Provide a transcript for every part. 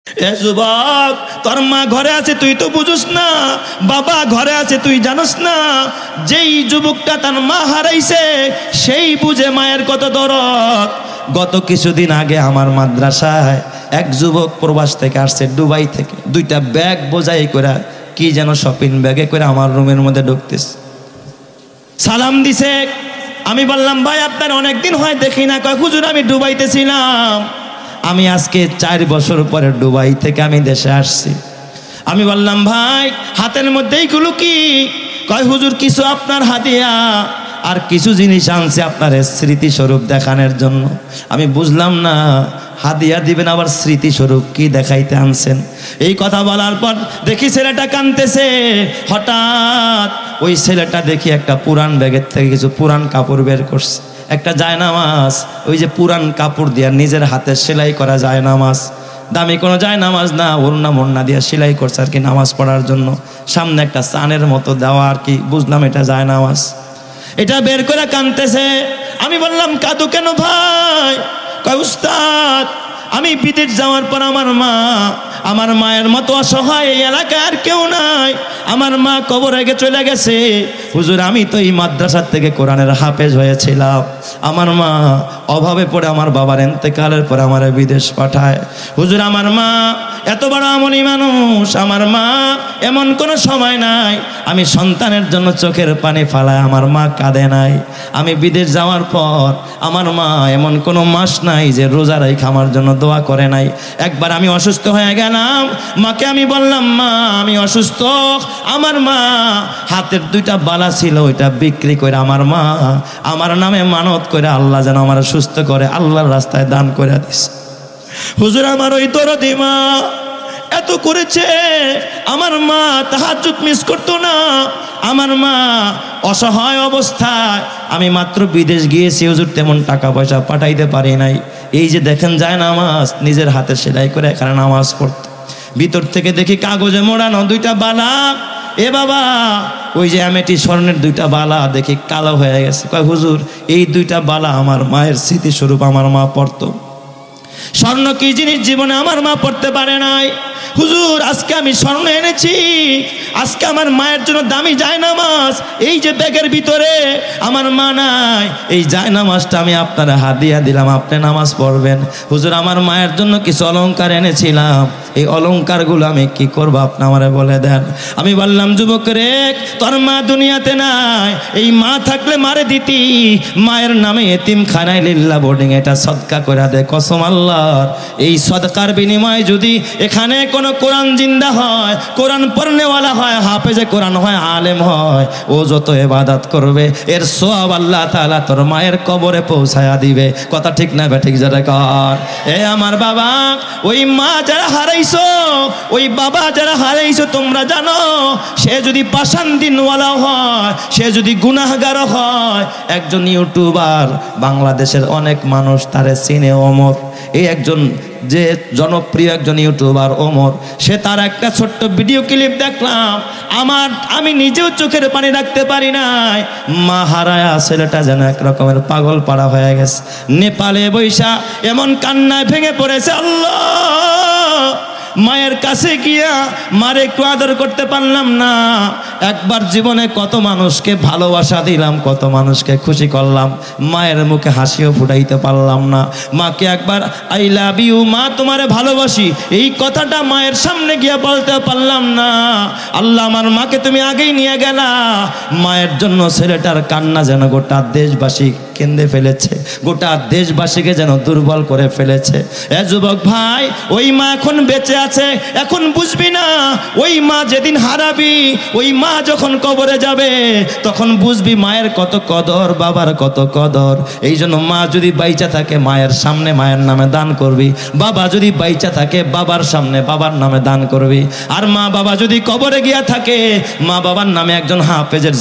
এ যুবক, তোর মা ঘরে আছে তুই তো বুঝুস না, বাবা ঘরে আছে তুই জানোস না। যেই যুবকটা তার মা হারাইছে সেই বুঝে মায়ের কত দরদ। গত কিছুদিন আগে আমার মাদ্রাসায় এক যুবক প্রবাস থেকে আসছে, দুবাই থেকে, 2টা ব্যাগ বোঝাই করে কি যেন শপিং ব্যাগে করে আমার রুমের মধ্যে ঢুকতেছে। সালাম দিছে। আমি বললাম ভাই আপনার অনেকদিন হয় দেখি না। কয় হুজুর আমি দুবাইতে ছিলাম, আমি আজকে 4 বছর পরে দুবাই থেকে আমি দেশে আসছি। আমি বললাম ভাই হাতের মধ্যে এইগুলো কি? কয় হুজুর কিছু আপনার হাতিয়া আর কিছু জিনিস আনছে আপনার স্মৃতিস্বরূপ দেখানোর জন্য। আমি বুঝলাম না হাদিয়া দিবেন আবার স্মৃতিস্বরূপ কি দেখাইতে আনছেন। এই কথা বলার পর দেখি ছেলেটা কাঁদতেছে। হঠাৎ ওই ছেলেটা দেখি একটা পুরান ব্যাগের থেকে কিছু পুরান কাপড় বের করছে, একটা জায়নামাজ, ওই যে পুরান কাপড় দিয়া নিজের হাতে সেলাই করা জায়নামাজ, দামি কোনো জায়নামাজ না, ওড়না মোড়না দিয়া সেলাই করছে আর কি নামাজ পড়ার জন্য। সামনে একটা চানের মতো দেওয়া আর কি, বুঝলাম এটা জায়নামাজ। এটা বের করে কাঁদতেছে। আমি বললাম কাঁদো কেন ভাই? কয় উস্তাদ আমি বিদেশ যাওয়ার পর আমার মায়ের মতো অসহায় এই এলাকার কেউ নাই, আমার মা কবরে চলে গেছে। হুজুর আমি তো এই মাদ্রাসার থেকে কোরআনের হাফেজ হয়েছিলাম, আমার মা অভাবে পড়ে আমার বাবার ইন্তেকালের পরে আমার বিদেশ পাঠায়। হুজুর আমার মা এত বড় আমলি মানুষ, আমার মা এমন কোনো সময় নাই আমি সন্তানের জন্য চোখের পানি ফালায় আমার মা কাঁদে নাই। আমি বিদেশ যাওয়ার পর আমার মা এমন কোনো মাস নাই যে রোজা রাখা আমার জন্য দোয়া করে নাই। একবার আমি অসুস্থ হয়ে গেলাম, মাকে আমি বললাম মা আমি অসুস্থ। আমার মা হাতের 2টা বালা ছিল ওইটা বিক্রি করে আমার মা আমার নামে মানত করে আল্লাহ যেন আমার সুস্থ করে আল্লাহর রাস্তায় দান করে দিছে। হুজুর আমার ওই দরদি মা এত করেছে, আমার মা তাহাজ্জুদ মিস করতো না, আমার মা অসহায় অবস্থায় আমি মাত্র বিদেশ গিয়েছি হুজুর তেমন টাকা পয়সা পাঠাইতে পারি নাই। এই যে দেখেন যায় নামাজ নিজের হাতে সেলাই করে এখানে নামাজ পড়তো। ভিতর থেকে দেখি কাগজে মোড়ানো 2টা বালা। এ বাবা ওই যে আমেটি স্বর্ণের 2টা বালা দেখি কালো হয়ে গেছে। কয় হুজুর এই 2টা বালা আমার মায়ের স্মৃতিস্বরূপ আমার মা পড়তো। স্বর্ণ কি জিনিস জীবনে আমার মা পড়তে পারে নাই। হুজুর আজকে আমি স্বর্ণ এনেছি, আজকে আমার মায়ের জন্য দামি জায়নামাজ এই যে ব্যাগের ভিতরে, আমার মা নাই, এই জায়নামাজটা আমি আপনার হাদিয়া দিলাম, আপনি নামাজ পড়বেন। হুজুর আমার মায়ের জন্য কিছু অলংকার এনেছিলাম, এই অলংকারগুলো আমি কি করবো আপনি আমারে বলে দেন। আমি বললাম যুবক রে তোর মা দুনিয়াতে নাই, এই মা থাকলে মারে দিতি, মায়ের নামে এতিমখানায় লিল্লাহ বোর্ডিং এটা সদকা করে দে, কসম আল্লাহর। এই সদকার বিনিময়ে যদি এখানে কোনো কোরআন জিন্দা হয়, কোরআন পড়নেওয়ালা হয়, হাফেজে কোরআন হয়, আলেম হয়, ও যত ইবাদত করবে এর সওয়াব আল্লাহ তাআলা তোর মায়ের কবরে পৌঁছায়া দিবে। কথা ঠিক না বে ঠিক যারা কর। এ আমার বাবা ওই মা যারা হারাইছো, ওই বাবা যারা হারাইছো তোমরা জানো সে যদি পাষাণ দিনওয়ালা হয়, সে যদি গুনাহগার হয়, একজন ইউটিউবার বাংলাদেশের অনেক মানুষ তারে চিনে, ওমর, এই একজন যে জনপ্রিয় একজন ইউটিউবার ওমর, সে তার একটা ছোট্ট ভিডিও ক্লিপ দেখলাম, আমি নিজেও চোখের পানি রাখতে পারি নাই। মা হারায়া ছেলেটা যেন এক রকমের পাগল পাড়া হয়ে গেছে। নেপালে বৈশা এমন কান্নায় ভেঙে পড়েছে, আল্লাহ মায়ের কাছে গিয়া মারে একটু আদর করতে পারলাম না। একবার জীবনে কত মানুষকে ভালোবাসা দিলাম, কত মানুষকে খুশি করলাম, মায়ের মুখে হাসিও ফুটাইতে পারলাম না। মাকে একবার আই লাভ ইউ মা তোমারে ভালোবাসি এই কথাটা মায়ের সামনে গিয়া বলতে পারলাম না। আল্লাহ আমার মাকে তুমি আগেই নিয়ে গেলা। মায়ের জন্য ছেলেটার কান্না যেন গোটা দেশবাসী কেঁদে ফেলেছে, গোটা দেশবাসীকে যেন দুর্বল করে ফেলেছে। এ যুবক ভাই ওই মা এখন বেঁচে আছে, এখন বুঝবি না। ওই মা যেদিন হারাবি, ওই মা যখন কবরে যাবে তখন বুঝবি মায়ের কত কদর, বাবার কত কদর। এই জন্য মা যদি বাইচা থাকে মায়ের সামনে মায়ের নামে দান করবি, বাবা যদি বাইচা থাকে বাবার সামনে বাবার নামে দান করবি। আর মা বাবা যদি কবরে গিয়া থাকে মা বাবার নামে একজন হাফেজের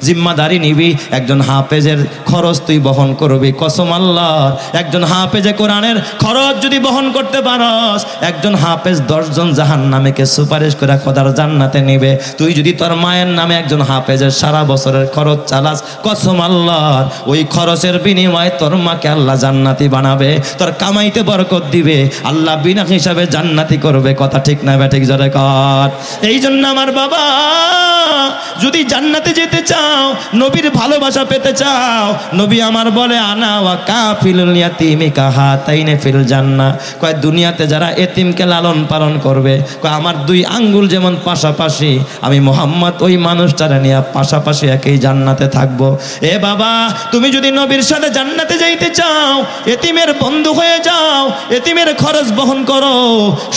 জিম্মাদারি নিবি, একজন হাফেজের খরচ তুই বহন করবি, কসম আল্লাহ। একজন হাফেজে কোরআনের খরচ যদি বহন করতে পারস, একজন হাফেজ 10 জন জাহান্নামীকে সুপারিশ করে খোদার জান্নাতে নিবে। তুই যদি তোর মায়ের নামে একজন হাফেজের সারা বছরের খরচ চালাস, কসম আল্লাহর, ওই খরচের বিনিময়ে তোর মাকে আল্লাহ জান্নাতি বানাবে, তোর কামাইতে বরকত দিবে, আল্লাহ বিনা হিসাবে জান্নাতি করবে। কথা ঠিক না ঠিক জোরে কর। এই জন্য আমার বাবা, যদি জান্নাতে যেতে চাও, নবীর ভালোবাসা পেতে চাও, নবী আমার বলে আনা ওয়া কাফিলুল ইয়াতিমি কাহাতাইনে ফিল জান্নাহ। কয় দুনিয়াতে যারা এতিমকে লালন পালন করবে, কয় আমার 2 আঙ্গুল যেমন পাশাপাশি, আমি মুহাম্মদ ওই মানুষটারে নিয়ে পাশাপাশি একই জান্নাতে থাকবো। এ বাবা, তুমি যদি নবীর সাথে জান্নাতে যাইতে চাও, এতিমের বন্ধু হয়ে যাও, এতিমের খরচ বহন করো।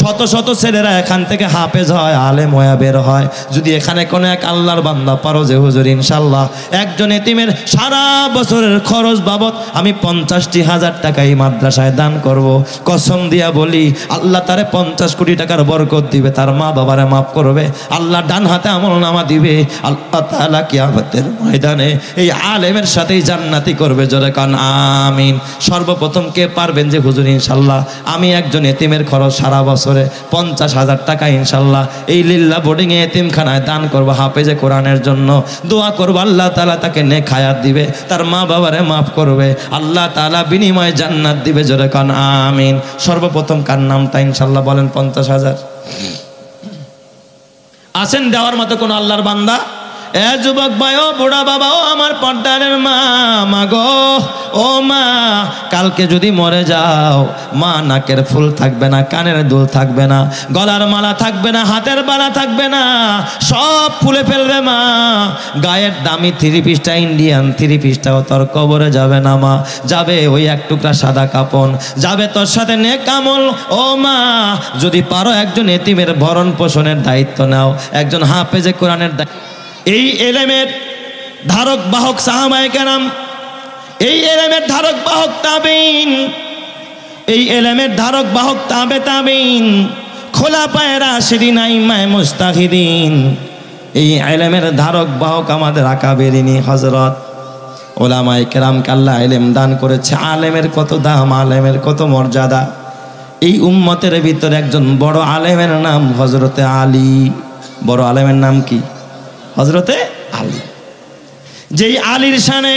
শত শত ছেলেরা এখান থেকে হাফেজ হয়, আলেম হয়ে বের হয়। যদি এখানে কোনো এক আল্লাহর বান্দা পারো যে হুজুর ইনশাল্লাহ একজন এতিমের সারা বছরের খরচ বাবদ আমি 50,000 টাকা এই মাদ্রাসায় দান করব, কসম দিয়া বলি আল্লাহ তারে 50 কোটি টাকার বরকত দিবে, তার মা বাবারে মাফ করবে, আল্লাহ ডান হাতে আমলনামা দিবে, আল্লাহ তাআলা কিয়ামতের ময়দানে এই আলেমের সাথেই জান্নাতি করবে। জোরে কান আমিন। সর্বপ্রথম কে পারবেন যে হুজুর ইনশাল্লাহ আমি একজন এতিমের খরচ সারা বছরে 50,000 টাকা ইনশাল্লাহ এই লিল্লাহ বোর্ডিংয়ে এতিমখানায় দান করবো, হাফেজে কোরআনের জন্য দোয়া করবো, আল্লাহ তাআলা তাকে নেক হায়াত দিবে, তার মা বাবারে মাফ করবে, আল্লাহ তাআলা বিনিময়ে জান্নাত দিবে। জোরে কান আমিন। সর্বপ্রথম কার নামটা ইনশাল্লাহ বলেন? 50,000 আছেন দেওয়ার মতো কোন আল্লাহর বান্দা? এ যুবক ভাই, ও বুড়া বাবা, ও আমার পর্দারের মা, মাগো ও মা, কালকে যদি মরে যাও, মা নাকের ফুল থাকবে না, কানের দুল থাকবে না, গলার মালা থাকবে না, হাতের বালা থাকবে না, সব খুলে ফেলবে মা। গায়ের দামি 3 পিসটা, ইন্ডিয়ান 3 পিসটাও তোর কবরে যাবে না মা, যাবে ওই 1 টুকরা সাদা কাপড়, যাবে তোর সাথে নেক আমল। ও মা, যদি পারো একজন এতিমের ভরণ পোষণের দায়িত্ব নাও, একজন হাফেজে কোরআনের দায়িত্ব। এই এলেমের ধারক বাহক সাহাবায়ে কেরাম, এই এলেমের ধারক বাহক তাবেঈন, এই এলেমের ধারক বাহক তাবেঈন, খোলাফায়ে রাশিদিন, আইম্মায়ে মুজতাহিদিন, এই এলেমের ধারক বাহক আমাদের আকাবেরিনী হযরত ওলামায়ে কেরামকে আল্লাহ ইলম দান করেছে। আলেমের কত দাম, আলেমের কত মর্যাদা। এই উম্মতের ভিতরে একজন বড় আলেমের নাম হযরতে আলী। বড় আলেমের নাম কি? হযরতে আলী। যেই আলীর শানে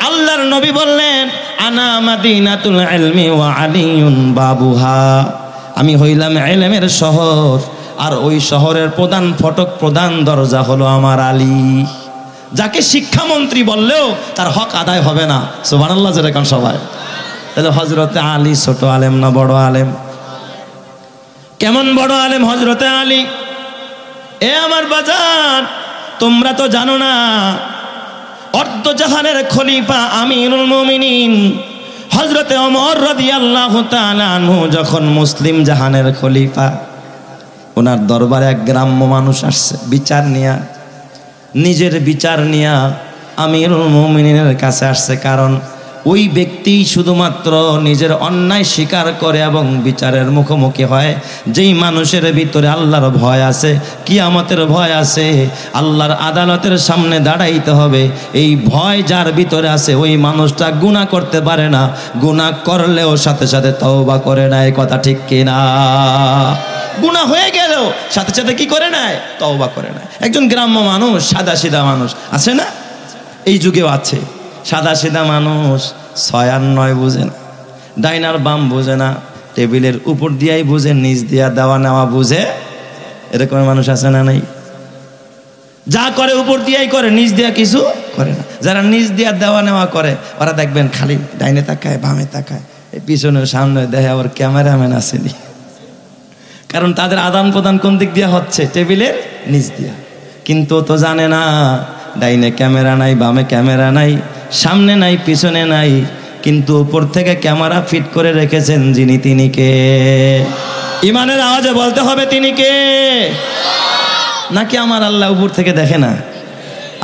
আল্লাহর নবী বললেন, আনা মাদিনাতুল ইলমি ওয়া আলিয়ুন বাবুহা, আমি হইলাম ইলমের শহর, আর ওই শহরের প্রধান ফটক, প্রধান দরজা হলো আমার আলী। যাকে শিক্ষামন্ত্রী বললেও তার হক আদায় হবে না। সুবহানাল্লাহ যেরকম সবাই। তাহলে হযরতে আলী ছোট আলেম না বড় আলেম? কেমন বড় আলেম হযরতে আলী? এ আমার বাজার, তোমরা তো জানো না, অর্ধ জাহানের খলিফা আমিরুল মুমিনিন হযরতে ওমর রাদিয়াল্লাহু তাআলা আনহু যখন মুসলিম জাহানের খলিফা, ওনার দরবারে এক গ্রাম্য মানুষ আসছে বিচার নিয়া, নিজের বিচার নিয়া আমিরুল মুমিনিনের কাছে আসছে। কারণ ওই ব্যক্তি শুধুমাত্র নিজের অন্যায় স্বীকার করে এবং বিচারের মুখোমুখি হয় যেই মানুষের ভিতরে আল্লাহর ভয় আছে, কিয়ামতের ভয় আছে, আল্লাহর আদালতের সামনে দাঁড়াইতে হবে, এই ভয় যার ভিতরে আছে ওই মানুষটা গুনাহ করতে পারে না, গুনাহ করলেও সাথে সাথে তওবা করে নেয়। কথা ঠিক কিনা? গুনাহ হয়ে গেলেও সাথে সাথে কি করে নেয়? তওবা করে নেয়। একজন গ্রাম্য মানুষ, সাদা সিধা মানুষ আছে না? এই যুগেও আছে সাদা সিধা মানুষ, 6 আর 9 বুঝে না, ডাইনার বাম বুঝে না, টেবিলের উপর দিয়াই বুঝে, নিচ দিয়া দেওয়া নেওয়া বুঝে। এরকম মানুষ আছে না নাই? যা করে উপর দিয়াই করে, নিচ দিয়া কিছু করে না। যারা নিচ দিয়া দেওয়া নেওয়া করে ওরা দেখবেন খালি ডাইনে তাকায়, বামে তাকায়, পিছনে সামনে দেখে, আবার ক্যামেরাম্যান আসেনি। কারণ তাদের আদান প্রদান কোন দিক দিয়া হচ্ছে? টেবিলের নিচ দিয়া। কিন্তু তো জানে না ডাইনে ক্যামেরা নাই, বামে ক্যামেরা নাই, সামনে নাই, পিছনে নাই, কিন্তু উপর থেকে ক্যামেরা ফিট করে রেখেছেন যিনি, তিনি কে? ইমানের আওয়াজে বলতে হবে তিনি কে? নাকি আমার আল্লাহ উপর থেকে দেখে না?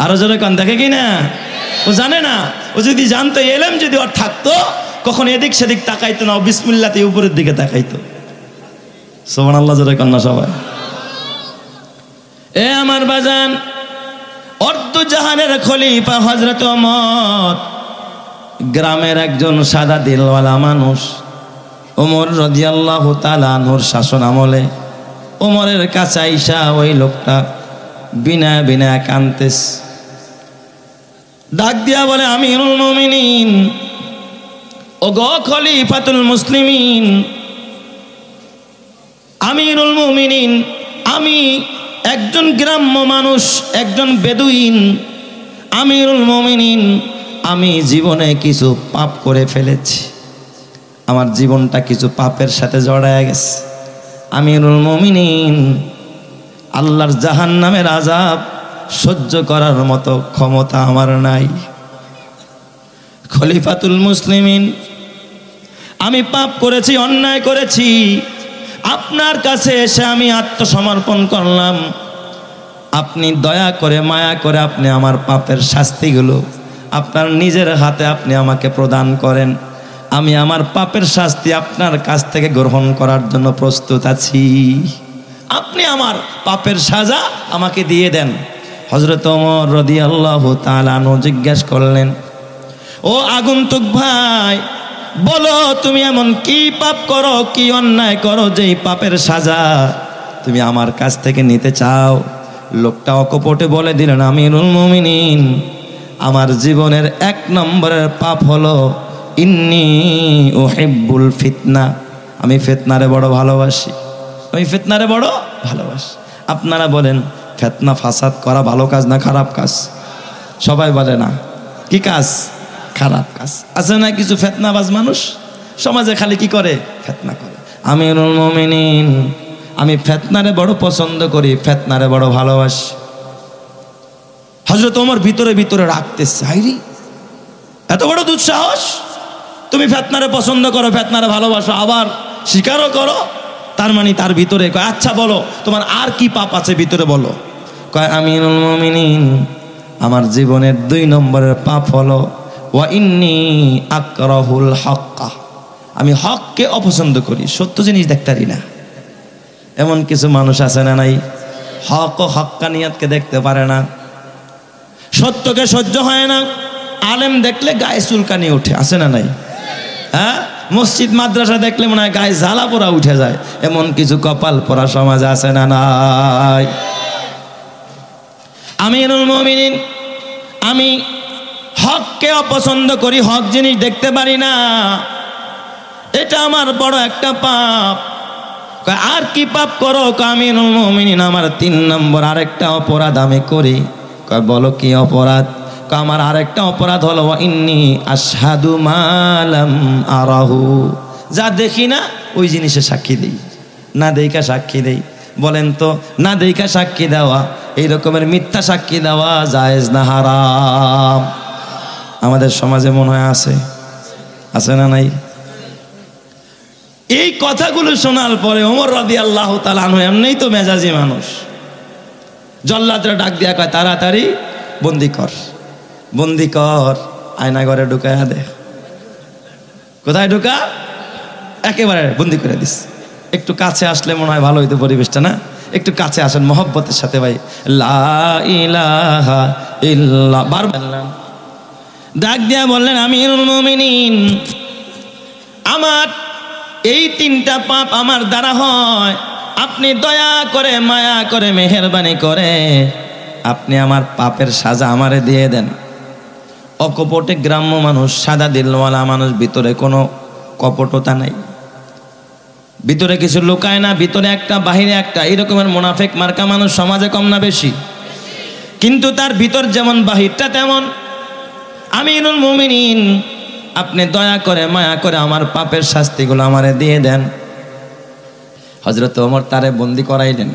আরো জোরে কোন দেখে কি না? ও জানে না। ও যদি জানতো, এলেম যদি ওর থাকতো, কখন এদিক সেদিক তাকাইতো না, ও বিসমিল্লাতে উপরের দিকে তাকাইতো। সুবহানাল্লাহ জোরে কোন না সবাই। এ আমার বাজান, অর্ধ জাহানের খলিফা হযরত ওমর গ্রামের একজন সাদা দিলওয়ালা মানুষ, ওমর রাদিয়াল্লাহু তাআলা আনহুর শাসন আমলে ওমরের কাছে আইসা ওই লোকটা বিনা বিনা কানতেস, ডাক দিয়া বলে, আমিরুল মুমিনিন, ওগো খলিফাতুল মুসলিমিন, আমিরুল মুমিনিন, আমি একজন গ্রাম্য মানুষ, একজন বেদুইন, আমিরুল মুমিনিন, আমি জীবনে কিছু পাপ করে ফেলেছি, আমার জীবনটা কিছু পাপের সাথে জড়ায় গেছে। আমিরুল মুমিনিন, আল্লাহর জাহান্নামের আযাব সহ্য করার মতো ক্ষমতা আমার নাই। খলিফাতুল মুসলিমিন, আমি পাপ করেছি, অন্যায় করেছি, আপনার কাছে এসে আমি আত্মসমর্পণ করলাম, আপনি দয়া করে মায়া করে আপনি আমার পাপের শাস্তিগুলো আপনার নিজের হাতে আপনি আমাকে প্রদান করেন, আমি আমার পাপের শাস্তি আপনার কাছ থেকে গ্রহণ করার জন্য প্রস্তুত আছি, আপনি আমার পাপের সাজা আমাকে দিয়ে দেন। হযরত ওমর রাদিয়াল্লাহু তাআলা আনহু জিজ্ঞাসা করলেন, ও আগন্তুক ভাই, বলো তুমি এমন কি পাপ করো, কি অন্যায় করো, যেই পাপের সাজা তুমি আমার কাছ থেকে নিতে চাও? লোকটা অকপটে বলে দিলেন, আমিরুল মুমিনিন, আমার জীবনের 1 নম্বরের পাপ হলো ইন্নী উহিব্বুল ফিতনা, আমি ফিতনারে বড় ভালোবাসি, আমি ফিতনারে বড় ভালোবাসি। আপনারা বলেন ফিতনা ফাসাদ করা ভালো কাজ না খারাপ কাজ? সবাই বলে না, কি কাজ? খারাপ কাজ। আছে না কিছু ফিতনাবাজ মানুষ সমাজে, খালি কি করে? ফিতনা করে। আমিরুল মুমিনিন, আমি ফিতনারে বড় পছন্দ করি, ফিতনারে বড় ভালোবাসি। হযরত ওমর ভিতরে ভিতরে রাখতেছে, হাইরে এত বড় দুঃসাহস, তুমি ফিতনারে পছন্দ করো, ফিতনারে ভালোবাসো, আবার স্বীকারও করো। তার মানে তার ভিতরে কয়, আচ্ছা বলো তোমার আর কি পাপ আছে ভিতরে বলো। কয়, আমিরুল মুমিনিন, আমার জীবনের 2 নম্বরের পাপ হলো ওয়া ইন্নী আকরাহুল হক্কা, আমি হককে অপছন্দ করি, সত্য জিনিস দেখতে পারি না। এমন কিছু মানুষ আছে না নাই? হক ও হক্কানিয়াতকে দেখতে পারে না, সত্যকে সহ্য হয় না, আলেম দেখলে গায়ে চুলকানি উঠে, আছে না নাই? হ্যাঁ, মসজিদ মাদ্রাসা দেখলে মনে হয় গায়ে জ্বালা পোড়া উঠে যায়, এমন কিছু কপাল পোড়া সমাজ আছে না নাই? আমিরুল মুমিনিন, আমি হককে অপছন্দ করি, হক জিনিস দেখতে পারি না, এটা আমার বড় একটা পাপ। আর কি পাপ করো? আমিরুল মুমিনিন, আমার 3 নম্বর আরেকটা অপরাধ আমি করি। কয়, বলো কি অপরাধ? আমার আরেকটা অপরাধ হলো ইন্নী আশহাদু মা লাম আরাহু, যা দেখি না ওই জিনিসে সাক্ষী দেই, না দেইকা সাক্ষী দেই। বলেন তো, না দেইকা সাক্ষী দেওয়া, এই রকমের মিথ্যা সাক্ষী দেওয়া জায়েজ না হারাম? আমাদের সমাজে মনে হয় আছে, আছে না নাই? এই কথাগুলো শোনার পরে ওমর রাদিয়াল্লাহু তাআলা আনহু, এমনিই তো মেজাজি মানুষ, জল্লাদরা ডাক দিয়া কয়, তাড়াতাড়ি বন্দি কর, বন্দি কর, আয়না ঘরে ঢুকায়া দে। কোথায় ঢুকা? একেবারে বন্দি করে দিস। একটু কাছে আসলে মনে হয় ভালো হইতো পরিবেশটা, না? একটু কাছে আসেন মহব্বতের সাথে, ভাই। লা ইলাহা ইল্লাল্লাহ বারবার ডাক দিয়া বললেন, আমিরুল মুমিনিন, আমার এই 3টা পাপ আমার দ্বারা হয়, আপনি দয়া করে মায়া করে মেহেরবানি করে আপনি আমার পাপের সাজা আমারে দিয়ে দেন। অকপটে গ্রাম্য মানুষ, সাদা দিলওয়ালা মানুষ, ভিতরে কোনো কপটতা নাই, ভিতরে কিছু লুকায় না, ভিতরে একটা বাহিরে একটা, এরকমের মুনাফিক মার্কা মানুষ সমাজে কম না বেশি? কিন্তু তার ভিতর যেমন বাহিরটা তেমন। আমিরুল মুমিনিন, আপনি দয়া করে মায়া করে আমার পাপের শাস্তিগুলো আমারে দিয়ে দেন। হযরত ওমর তারে বন্দি করাইলেন,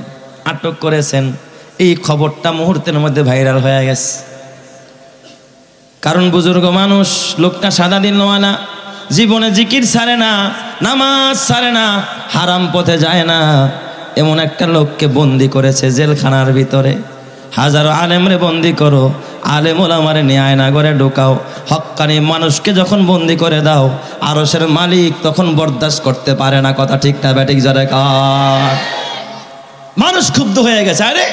আটক করেছেন। এই খবরটা মুহূর্তের মধ্যে ভাইরাল হয়ে গেছে, কারণ বুজুর্গ মানুষ, লোকটা সাদা দিনওয়ালা, জীবনে জিকির ছাড়ে না, নামাজ ছাড়ে না, হারাম পথে যায় না, এমন একটা লোককে বন্দি করেছে জেলখানার ভিতরে। হাজারো আলেমরে বন্দি করো, আলেম ওলামারে নিয়ে আয়না ঘরে ঢোকাও, হক্কানি মানুষকে যখন বন্দি করে দাও, আরশের মালিক তখন বরদাস্ত করতে পারে না। কথা ঠিক না ব্যাটিক জোরে কার? মানুষ ক্ষুব্ধ হয়ে গেছে, আরে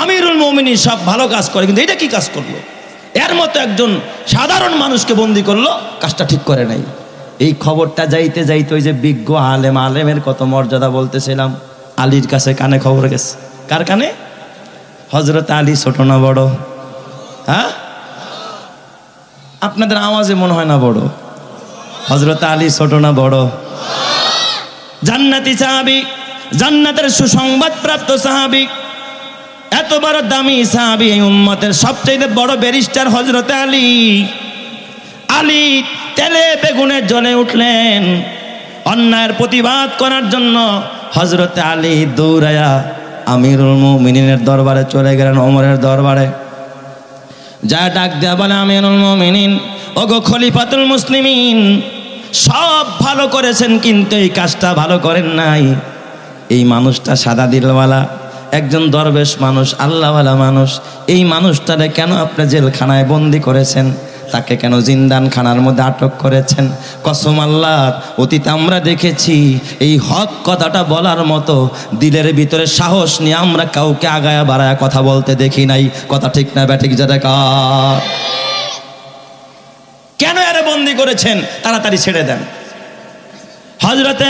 আমিরুল মুমিনিন সব ভালো কাজ করে, কিন্তু এটা কি কাজ করলো? এর মতো একজন সাধারণ মানুষকে বন্দি করলো, কাজটা ঠিক করে নাই। এই খবরটা যাইতে যাইতে ওই যে বিজ্ঞ আলেম, আলেমের কত মর্যাদা বলতেছিলাম, আলীর কাছে কানে খবর গেছে। কার কানে? হযরত আলী ছোট না বড়? হ্যাঁ, আপনাদের আওয়াজে মনে হয় না বড়। হযরত আলী ছোট না বড়? জান্নাতি সাহাবী, জান্নাতের সুসংবাদ প্রাপ্ত সাহাবী, এত বড় দামি সাহাবী, এই উম্মতের সবচেয়ে বড় ব্যারিস্টার হযরত আলী। আলী তেলে বেগুনে জ্বলে উঠলেন অন্যায়ের প্রতিবাদ করার জন্য। হযরত আলী দৌড়ায়া আমিরুল মুমিনিনের দরবারে চলে গেলেন, ওমরের দরবারে। যা ডাক দেয়া বলে, আমিরুল মুমিনিন, ওগো খলিফাতুল মুসলিমিন, সব ভালো করেছেন কিন্তু এই কাজটা ভালো করেন নাই। এই মানুষটা সাদা দিলওয়ালা, একজন দরবেশ মানুষ, আল্লাহওয়ালা মানুষ, এই মানুষটারে কেন আপনি জেলখানায় বন্দি করেছেন? তাকে কেন জিন্দানখানার মধ্যে আটক করেছেন? কসম আল্লাহর, অতীতে আমরা দেখেছি এই হক কথাটা বলার মতো দিলের ভিতরে সাহস নিয়ে আমরা কাউকে আগায়া বাড়ায়া কথা বলতে দেখি নাই। কথা ঠিক না ব্যাঠিক? যেটা কার? কেন এর বন্দি করেছেন? তাড়াতাড়ি ছেড়ে দেন। হযরতে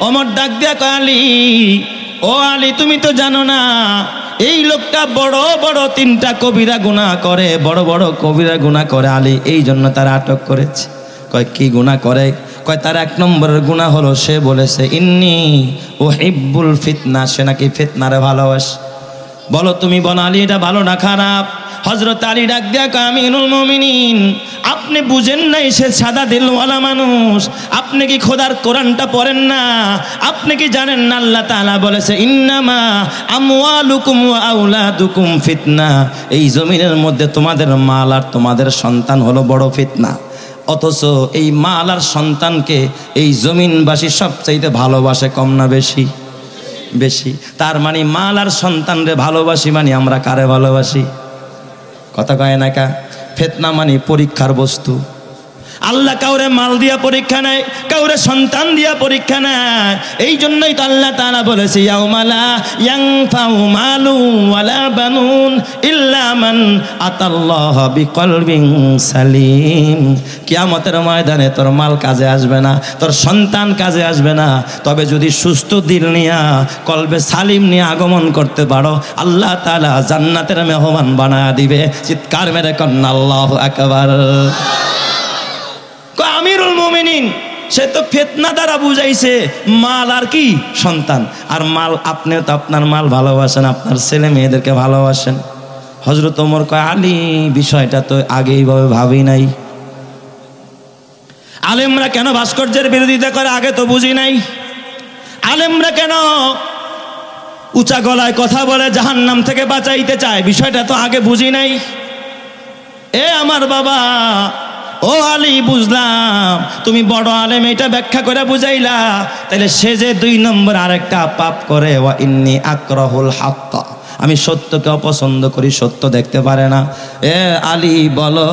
ওমর ডাক দিয়া কয়, আলী, ও আলী, তুমি তো জানো না এই লোকটা বড় বড় 3টা কবিরা গুনাহ করে, বড় বড় কবিরা গুনাহ করে আলী, এই জন্য তারা আটক করেছে। কয় কি গুনাহ করে? কয় তার 1 নম্বরের গুনাহ হলো সে বলেছে ইন্নী উহিব্বুল ফিতনা, সে নাকি ফিতনারে ভালোবাসে। বলো তুমি, বলো আলী, এটা ভালো না খারাপ? হযরত আলী ডাক দিয়া কয়, আমিরুল মুমিনিন, আপনি বুঝেন নাই সে সাদা দিলওয়ালা মানুষ? আপনি কি খোদার কোরআনটা পড়েন না? আপনি কি জানেন না আল্লাহ তাআলা বলেছে ইন্নামা আমওয়ালুকুম ওয়া আওলাদুকুম ফিতনা, এই জমিনের মধ্যে তোমাদের মাল আর তোমাদের সন্তান হলো বড় ফিতনা। অথচ এই মাল আর সন্তানকে এই জমিনবাসী সবচাইতে ভালোবাসে, কম না বেশি? বেশি। তার মানে মাল আর সন্তানরে ভালোবাসি মানে আমরা কারে ভালোবাসি? কথা কয় না কা? ফিতনা মানে পরীক্ষার বস্তু। আল্লাহ কাউরে মাল দিয়া পরীক্ষা নেয়, কাউরে সন্তান দিয়া পরীক্ষা নেয়। এই জন্যই তো আল্লাহ তাআলা বলেছে ইয়াউমা লা ইয়ানফাউ মালু ওয়ালা বানুন ইল্লা মান আতাল্লাহা বিকলবিন সালিম। কিয়ামতের ময়দানে তোর মাল কাজে আসবে না, তোর সন্তান কাজে আসবে না, তবে যদি সুস্থ দিল নিয়া, কলবে সালিম নিয়ে আগমন করতে পারো, আল্লাহ তাআলা জান্নাতের মেহমান বানায়া দিবে। চিৎকার মেরে কন্না আল্লাহু আকবার। আমিরুল মুমিনিন, সে তো ফিতনা দ্বারা বুঝাইছে মাল আর কি? সন্তান। আর মাল, আপনিও তো আপনার মাল ভালোবাসেন, আপনার ছেলে মেয়েদেরকে ভালোবাসেন। হযরত ওমর কয়, আলী, বিষয়টা তো আগে এইভাবে ভাবি নাই। আলেমরা কেন ভাস্কর্যের বিরোধিতা করে আগে তো বুঝি নাই। আলেমরা কেন উঁচা গলায় কথা বলে জাহান্নাম থেকে বাঁচাইতে চায়, বিষয়টা তো আগে বুঝি নাই। এ আমার বাবা, ও আলী, বুঝলাম তুমি বড় আলেম, এটা ব্যাখ্যা করে বুঝাইলা। তাহলে সে যে 2 নম্বর আরেকটা পাপ করে, ওয়া ইন্নী আকরাহুল হক, আমি সত্যকে অপছন্দ করি, সত্য দেখতে পারে না। এ আলী, বলো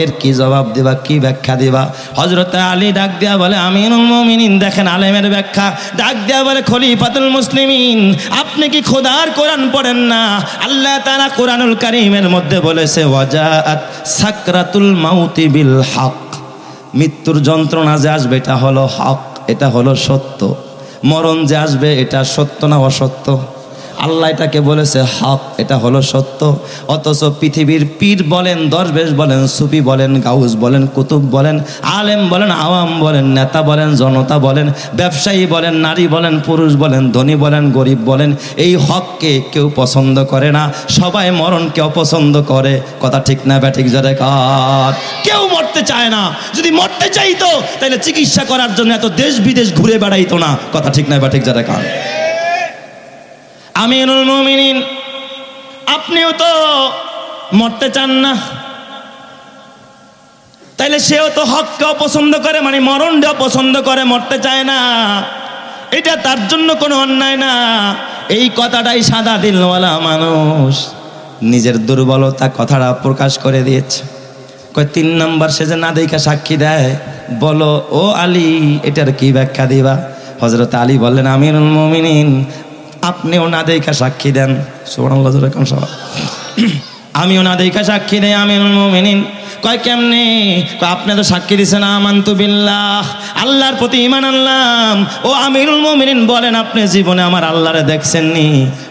এর কি জবাব দিবা, কি ব্যাখ্যা দিবা? হযরত আলী ডাক দিয়া বলে, আমিরুল মুমিনিন, দেখেন আলেমের ব্যাখ্যা। ডাক দিয়া বলে, খলিফাতুল মুসলিমিন, আপনি কি খোদার কোরআন পড়েন না? আল্লাহ তাআলা কোরআনুল কারীমের মধ্যে বলেছে ওয়াজাআত সাকরাতুল মাউতি বিল হক, মৃত্যুর যন্ত্রণা যে আসবে এটা হলো হক, এটা হলো সত্য। মরণ যে আসবে এটা সত্য না অসত্য? আল্লাহ এটাকে বলেছে হক, এটা হলো সত্য। অথচ পৃথিবীর পীর বলেন, দরবেশ বলেন, সুফি বলেন, গাউস বলেন, কুতুব বলেন, আলেম বলেন, আওয়াম বলেন, নেতা বলেন, জনতা বলেন, ব্যবসায়ী বলেন, নারী বলেন, পুরুষ বলেন, ধনী বলেন, গরিব বলেন, এই হককে কেউ পছন্দ করে না। সবাই মরণকে অপছন্দ করে। কথা ঠিক না ব্যাঠিক? জোরে কার? কেউ মরতে চায় না। যদি মরতে চাইতো তাহলে চিকিৎসা করার জন্য এত দেশ বিদেশ ঘুরে বেড়াইতো না। কথা ঠিক না ব্যাঠিক? জোরে কার? আমিরুল মুমিনিন, আপনিও তো মরতে চান না, তাইলে সেও তো হককে অপছন্দ করে, মানে মরণকে অপছন্দ করে, মরতে চায় না। এটা তার জন্য কোনো অন্যায় না। এই কথাটাই সাদা দিলওয়ালা মানুষ নিজের দুর্বলতা কথাটা প্রকাশ করে দিয়েছে। কয় 3 নম্বর সে যে না দেখা সাক্ষী দেয়। বলো ও আলী, এটার কি ব্যাখ্যা দিবা? হযরত আলী বললেন, আমিরুল মুমিনিন, আপনিও না দেখা সাক্ষী দেন। সুবহানাল্লাহ। আমিও না দেখা সাক্ষী দেয় আমিরুল মুমিনিন। কয় কেমনে? কয় আপনি তো সাক্ষী দিছেন আমানতু বিল্লাহ, আল্লাহর প্রতি ঈমান আনলাম। ও আমিরুল মুমিনিন বলেন আপনি জীবনে আমার আল্লাহরে দেখছেননি?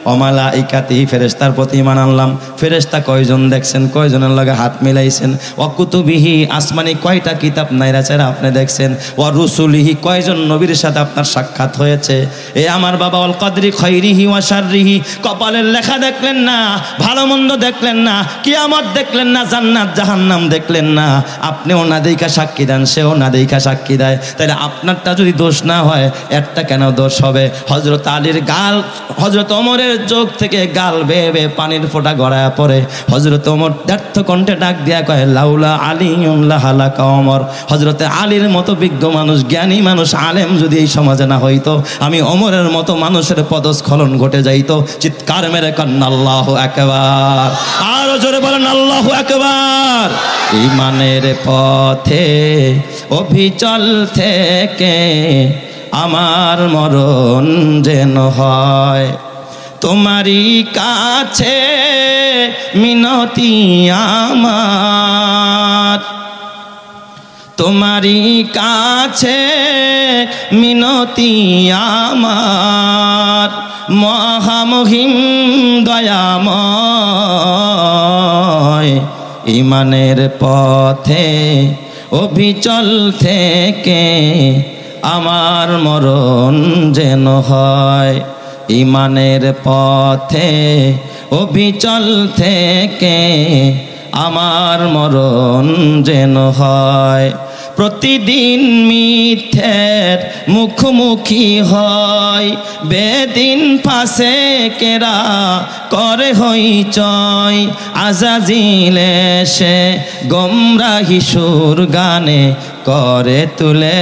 ও মালাইকাতি, ফেরেশতার প্রতি ঈমান আনলাম। ফেরেশতা কয়জন দেখছেন? কয়জনের লগে হাত মিলাইছেন? ও কুতুবিহি, আসমানি কয়টা কিতাব নাইরাচেরা আপনি দেখছেন? ও রুসুলিহি, কয়জন নবীর সাথে আপনার সাক্ষাৎ হয়েছে? এ আমার বাবা, অল কদরি খৈরিহি ওয়া শাররিহি, কপালের লেখা দেখলেন না, ভালো মন্দ দেখলেন না, কিয়ামত দেখলেন না, জান্নাত জাহান্নাম দেখলেন না। আপনিও না দেইখা সাক্ষী দেন, সেও না দেইখা সাক্ষী দেয়, তাহলে আপনারটা যদি দোষ না হয় একটা কেন দোষ হবে? হযরত আলীর গাল, হযরত ওমরের চোখ থেকে গাল বেয়ে বেয়ে পানির ফোঁটা গড়ায়া পড়ে। হযরত ওমর ব্যর্থ কণ্ঠে ডাক দিয়া কয়, লাউলা আলিয়ুন লাহালাকা ওমর। হযরত আলীর মতো বিজ্ঞ মানুষ, জ্ঞানী মানুষ, আলেম যদি এই সমাজে না হইতো, আমি ওমরের মতো মানুষের পদস্খলন ঘটে যাইতো। চিৎকার মেরে কন্না আল্লাহু আকবার, আরো জোরে বলেন আল্লাহু আকবার। ঈমানের পথে অবিচল থেকে আমার মরণ যেন হয়, তোমারই কাছে মিনতি আমার, তোমারই কাছে মিনতি আমার, মহামহিম দয়াময়। ঈমানের পথে অবিচল থেকে আমার মরণ যেন হয়, ঈমানের পথে অবিচল থেকে আমার মরণ যেন হয়। প্রতিদিন মিথ্যের মুখোমুখি হয়, বেদিন ফাঁসে কেরা করে হইচয়, আজাজিল এসে গোমরাহি সুর গানে করে তুলে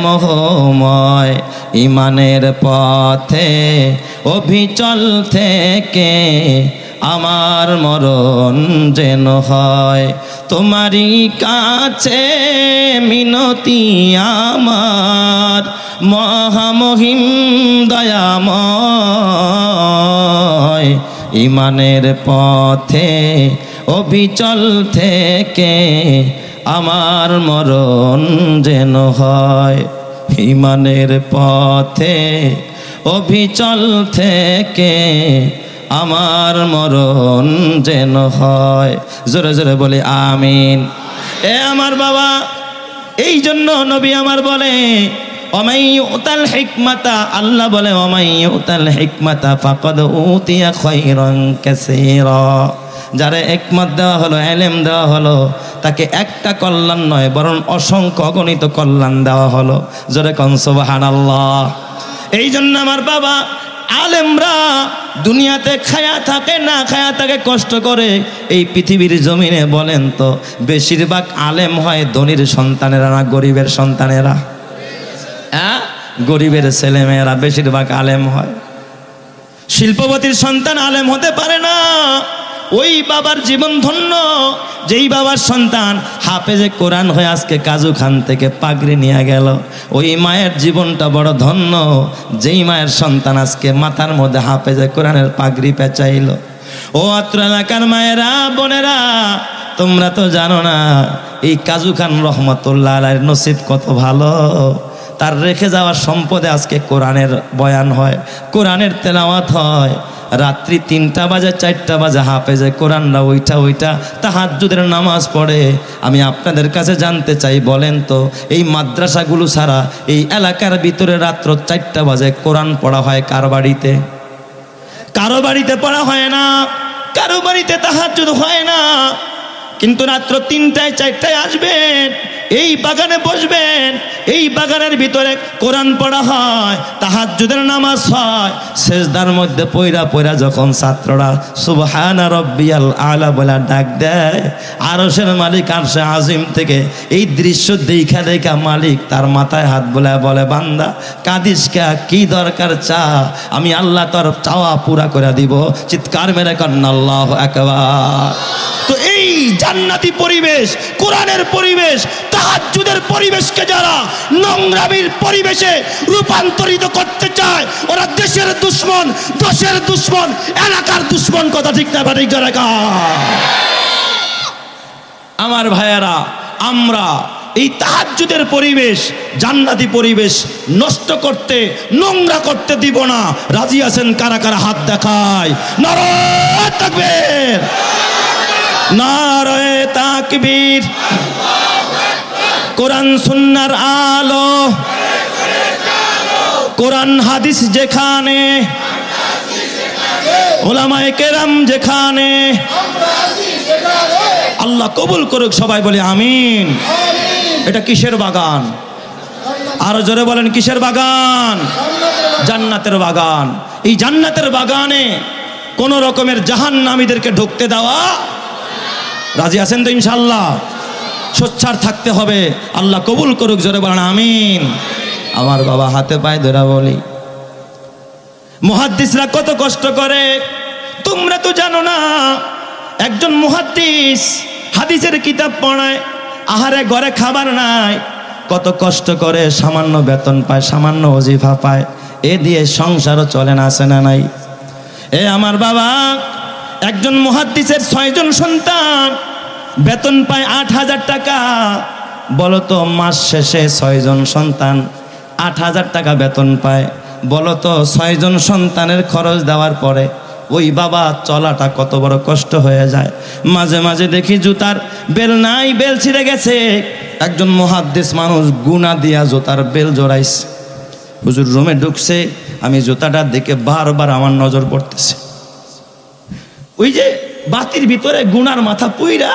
মোহময়। ঈমানের পথে অবিচল থেকে আমার মরণ যেন হয়, তোমারই কাছে মিনতি আমার, মহামহিম দয়াময়। ঈমানের পথে অবিচল থেকে আমার মরণ যেন হয়, ঈমানের পথে অবিচল থেকে আমার মরণ যেন হয়। জোরে জোরে বলে আমিন। এ আমার বাবা, এই জন্য নবী আমার বলে ওমাইয়ুতাল হিকমাতা, আল্লাহ বলে ওমাইয়ুতাল হিকমাতা ফাকাদ উতিয়া খায়রান কাসীরা। যারা হিকমত দেওয়া হলো, ইলম দেওয়া হলো, তাকে একটা কল্যাণ নয় বরং অসংখ্য অগণিত কল্যাণ দেওয়া হলো। জোরে কোন সুবহানাল্লাহ। এই জন্য আমার বাবা, আলেমরা দুনিয়াতে খায়া থাকে না খায়া থাকে কষ্ট করে, এই পৃথিবীর জমিনে বলেন তো বেশিরভাগ আলেম হয় ধনীর সন্তানেরা না গরিবের সন্তানেরা? হ্যাঁ, গরিবের ছেলেমেয়েরা বেশিরভাগ আলেম হয়। শিল্পপতির সন্তান আলেম হতে পারে না। ওই বাবার জীবন ধন্য, যেই বাবার সন্তান হাফেজে কোরআন হয়ে আজকে কাজু খান থেকে পাগড়ি নিয়ে গেল। ওই মায়ের জীবনটা বড় ধন্য, যেই মায়ের সন্তান আজকে মাথার মধ্যে হাফেজে কোরআনের পাগড়ি পেঁচাইল। ও অত্র এলাকার মায়েরা বোনেরা, তোমরা তো জানো না এই কাজু খান রহমতুল্লাহ আলাইহির নসিব কত ভালো। তার রেখে যাওয়া সম্পদে আজকে কোরআনের বয়ান হয়, কোরআনের তেলাওয়াত হয়। রাত্রি 3টা বাজে 4টা বাজে হাফেজে কোরআনরা ওইটা তাহাজ্জুদের নামাজ পড়ে। আমি আপনাদের কাছে জানতে চাই, বলেন তো এই মাদ্রাসাগুলো ছাড়া এই এলাকার ভিতরে রাত্র 4টা বাজে কোরআন পড়া হয় কার বাড়িতে? কারো বাড়িতে পড়া হয় না, কারো বাড়িতে তাহাজ্জুদ হয় না। কিন্তু রাত্র 3টায় 4টায় আসবেন, এই বাগানে বসবেন, এই বাগানের ভিতরে কোরআন পড়া হয়, তাহাজ্জুদের নামাজ হয়। সেজদার মধ্যে পয়রা পয়রা যখন ছাত্ররা সুবহানা রব্বিয়াল আলা বলে ডাক দেয়, আরশের মালিক আরশে আজিম থেকে এই দৃশ্য দেখা দেখা মালিক তার মাথায় হাত বোলায় বলে, বান্দা কাঁদিস কা, কি দরকার চা, আমি আল্লাহ তোর চাওয়া পুরা করে দিব। চিৎকার মেরে কন্না আল্লাহু আকবার। তো এই জান্নাতি পরিবেশ, কোরআনের পরিবেশ, তাহাজ্জুদের পরিবেশকে যারা নোংরামির পরিবেশে রূপান্তরিত করতে চায়, ওরা দেশের দুশ্মন, দশের দুশ্মন, এলাকার দুশ্মন। কথা ঠিক না ঠিক? যারা আমার ভাইয়েরা, আমরা এই তাহাজ্জুদের পরিবেশ, জান্নাতি পরিবেশ নষ্ট করতে, নোংরা করতে দিব না। রাজি আছেন কারা কারা? হাত দেখায়। নারায়ে তাকবীর, নারায়ে তাকবীর। কোরআন সুন্নাহর আলো, কোরআন হাদিস যেখানে, উলামায়ে কেরাম যেখানে, আল্লাহ কবুল করুক। সবাই বলে আমিন। এটা কিসের বাগান? আরো জোরে বলেন, কিসের বাগান? জান্নাতের বাগান। এই জান্নাতের বাগানে কোন রকমের জাহান্নামীদেরকে ঢুকতে দেওয়া। রাজি আছেন তো ইনশাআল্লাহ? সোচ্চার থাকতে হবে। আল্লাহ কবুল করুক। জোরে বলেন আমিন। আমার বাবা হাতে পায়ে ধরে বলি, মুহাদ্দিসরা কত কষ্ট করে তোমরা তো জানো না। একজন মুহাদ্দিস হাদিসের কিতাব পড়ায়, আহারে ঘরে খাবার নাই, কত কষ্ট করে, সামান্য বেতন পায়, সামান্য ওজিফা পায়, এ দিয়ে সংসারও চলে না, আছে না নাই? এ আমার বাবা, একজন মুহাদ্দিসের 6 জন সন্তান, বেতন পায় 8,000 টাকা। বলো তো মাস শেষে 6 জন সন্তান 8,000 টাকা বেতন পায়। বলো তো 6 জন সন্তানের খরচ দেওয়ার পরে ওই বাবা চলাটা কত বড় কষ্ট হয়ে যায়। মাঝে মাঝে দেখি জুতার বেল নাই, বেল ছিঁড়ে গেছে। একজন মুহাদ্দিস মানুষ গুনা দিয়া জুতার বেল জোড়াইছে। হুজুর রুমে ঢুকছে, আমি জুতাটার দিকে বারবার আমার নজর পড়তেছে। ওই যে বাতির ভিতরে গুনার মাথা পুইরা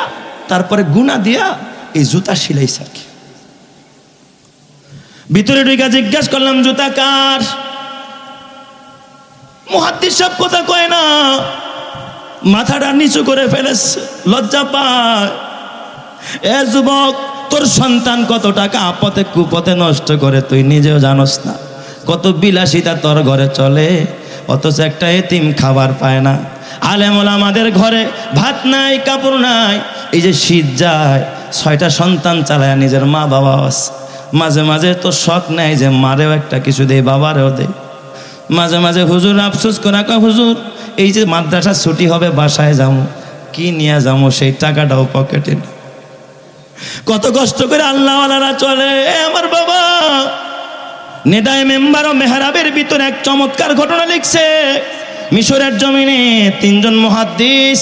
তারপরে গুনা দিয়া এই জুতা সিলাইছে আর কি। ভিতরে ঢুকে জিজ্ঞাসা করলাম, জুতা কার? মুহাদ্দিস সব কথা কয় না, মাথাটা নিচু করে ফেলেছে, লজ্জা পায়। এ যুবক, তোর সন্তান কত টাকা আপদে কুপথে নষ্ট করে তুই নিজেও জানোস না। কত বিলাসিতা তোর ঘরে চলে, অথচ একটা এতিম খাবার পায় না। আলেম ওলামাদের ঘরে ভাত নাই, কাপড় নাই। এই যে শীত যায়, 6টা সন্তান চালায় নিজের মা বাবা আছে। মাঝে মাঝে তো শখ নেয় যে মারেও একটা কিছু দেয়, বাবারেও দেয়। মাঝে মাঝে হুজুর আফসোস করে কয়, হুজুর এই যে মাদ্রাসা ছুটি হবে, বাসায় যাবো, কি নিয়ে যাবো সেই টাকাটাও পকেটে। কত কষ্ট করে আল্লাহওয়ালারা চলে। আমার বাবা নেদায় মেম্বার ও মেহরাবের ভিতরে এক চমৎকার ঘটনা লিখছে। মিশরের জমিনে 3 জন মুহাদ্দিস,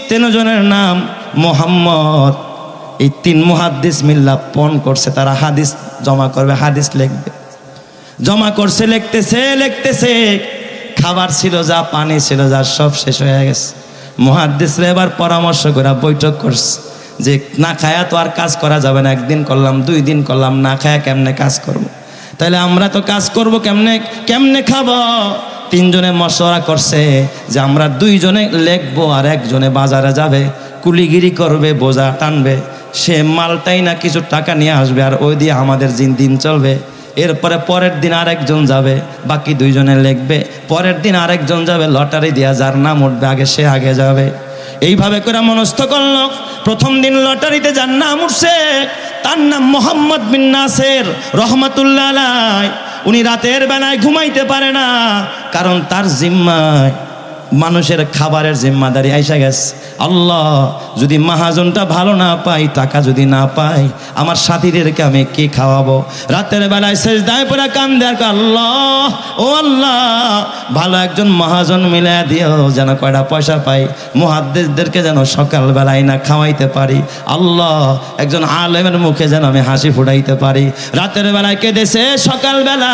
3 জনের নাম মোহাম্মদ। এই 3 মুহাদ্দিস মিল্লা পণ করছে, তারা হাদিস জমা করবে, হাদিস লিখবে। জমা করছে, লিখতেছে। খাবার ছিল যা, পানি ছিল যা, সব শেষ হয়ে গেছে। মুহাদ্দিসরা এবার পরামর্শ করে বৈঠক করছে যে না খায়া তো আর কাজ করা যাবে না। 1 দিন করলাম, 2 দিন করলাম, না খায়া কেমনে কাজ করব? তাহলে আমরা তো কাজ করব কেমনে খাবো? 3 জনে মশওয়ারা করছে যে আমরা 2 জনে লেখবো আর 1 জনে বাজারে যাবে, কুলিগিরি করবে, বোঝা টানবে। সে মালটাই না কিছু টাকা নিয়ে আসবে, আর ওই দিয়ে আমাদের দিন চলবে। এরপরে পরের দিন আরেকজন যাবে, বাকি 2 জনে লিখবে। পরের দিন আরেকজন যাবে, লটারি দিয়া যার নাম উঠবে আগে সে আগে যাবে। এইভাবে করে মনস্থ করল। প্রথম দিন লটারিতে যার নাম উঠছে তার নাম মোহাম্মদ বিন নাসের রহমাতুল্লাহ আলাইহি। উনি রাতের বেলায় ঘুমাইতে পারে না, কারণ তার জিম্মায় মানুষের খাবারের জিম্মাদারি আইসা গেছে। আল্লাহ, যদি মাহাজনটা ভালো না পাই, টাকা যদি না পাই, আমার সাথীদেরকে আমি কি খাওয়াবো? রাতের বেলায় সেজদায় পড়ে কান্দে, আল্লাহ ও আল্লাহ, ভালো একজন মহাজন মিলে দিও, যেন কয়টা পয়সা পাই, মুহাদ্দিসদেরকে যেন সকাল বেলায় না খাওয়াইতে পারি। আল্লাহ, একজন আলেমের মুখে যেন আমি হাসি ফুটাইতে পারি। রাতের বেলায় কেঁদেছে। সকালবেলা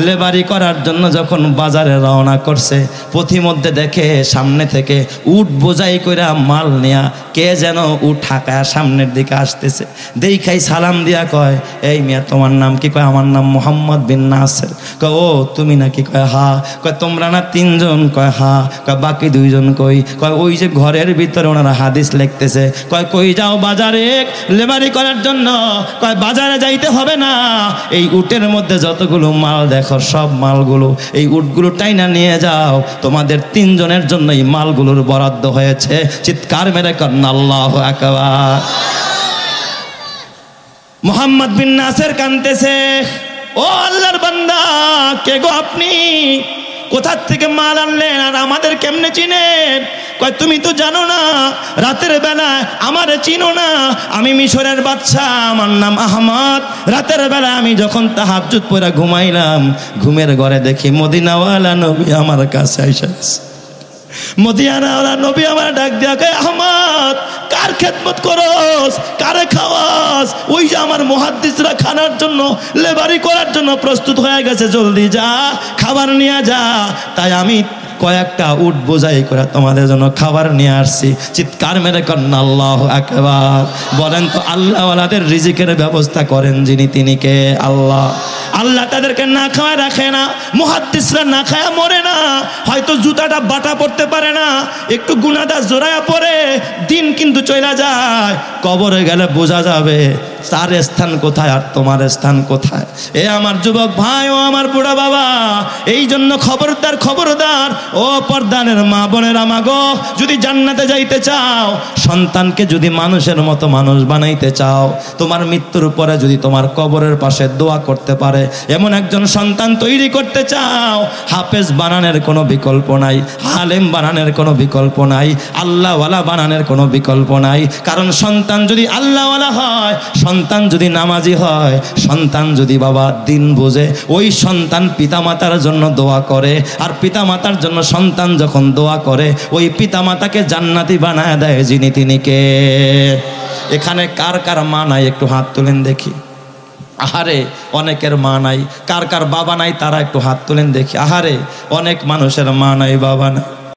লেবারি করার জন্য যখন বাজারে রওনা করছে, পথিমধ্যে দেখে সামনে থেকে উট বোঝাই কইরা মাল নিয়া কে যেন উট ঠাকায়া সামনের দিকে আসতেছে। দেখাই সালাম দিয়া কয়, এই মিয়া তোমার নাম কি? কয় আমার নাম মোহাম্মদ বিন নাসের। কয় ও তুমি নাকি? কয় হা। কয় তোমরা না 3 জন? কয় হা। কয় বাকি 2 জন কই? কয় ওই যে ঘরের ভিতরে ওনারা হাদিস লিখতেছে। কয় কই যাও? বাজারে লেবারি করার জন্য। কয় বাজারে যাইতে হবে না, এই উটের মধ্যে যতগুলো মাল দেখো সব মালগুলো এই উটগুলো টাইনা নিয়ে যাও, তোমাদের 3 জনের জন্য এই মালগুলোর বরাদ্দ হয়েছে। চিৎকার মেরে করেন আল্লাহু আকবার। মোহাম্মদ বিন নাসের কাঁদতেছে, ও আল্লাহর বান্দা, কে গো আপনি? কোথা থেকে মাল আনলেন আর আমাদের কেমনে চিনেন? কয় তুমি তো জানো না, রাতের বেলা আমারে চিনো না, আমি মিশরের বাদশা, আমার নাম আহমদ। রাতের বেলা আমি যখন তাহাজ্জুদ পড়ে ঘুমাইলাম, ঘুমের ঘরে দেখি মদিনাওয়ালা নবী আমার কাছে আইসা গেছে। মদিনাওয়ালা নবী আমার ডাক দিয়া কয়, আহমদ কার খেদমত করস, কারে খাওয়াস? ওই যে আমার মুহাদ্দিসরা খানার জন্য, লেবারি করার জন্য প্রস্তুত হয়ে গেছে, জলদি যা খাবার নিয়ে যা। তাই আমি কয়েকটা উট বোঝাই করে তোমাদের জন্য খাবার নিয়ে আসছি। চিৎকার মেরে করেন আল্লাহু আকবার। বলেন তো আল্লাহওয়ালাদের রিজিকের ব্যবস্থা করেন যিনি, তিনি কে? আল্লাহ। আল্লাহ তাদেরকে না খাওয়ায় রাখে না, মুহাদ্দিসরা না খায়া মরে না। হয়তো জুতাটা বাটা পড়তে পারে না, একটু গুনাদা জোড়ায়া পড়ে, দিন কিন্তু চলে যায়, কবরে গেলে বোঝা যাবে তার স্থান কোথায় আর তোমার স্থান কোথায়। এ আমার যুবক ভাই, ও আমার বুড়া বাবা, এই জন্য খবরদার খবরদার, ও পর্দানের মা বোনেরা, মাগো যদি জান্নাতে যাইতে চাও, সন্তানকে যদি মানুষের মতো মানুষ বানাইতে চাও, তোমার মৃত্যুর পরে যদি তোমার কবরের পাশে দোয়া করতে পারে এমন একজন সন্তান তৈরি করতে চাও, হাফেজ বানানোর কোনো বিকল্প নাই, আলেম বানানোর কোনো বিকল্প নাই, আল্লাহওয়ালা বানানোর কোনো বিকল্প নাই। কারণ সন্তান যদি আল্লাহওয়ালা হয়, সন্তান যদি নামাজি হয়, সন্তান যদি বাবা দিন বোঝে, ওই সন্তান পিতামাতার জন্য দোয়া করে, আর পিতামাতার জন্য সন্তান যখন দোয়া করে, ওই পিতামাতাকে জান্নাতি বানায় দেয় যিনি, তিনি কে? এখানে কার কার মা নাই একটু হাত তুলেন দেখি। আহারে অনেকের মা নাই। কার কার বাবা নাই তারা একটু হাত তুলেন দেখি। আহারে অনেক মানুষের মা নাই, বাবা নাই।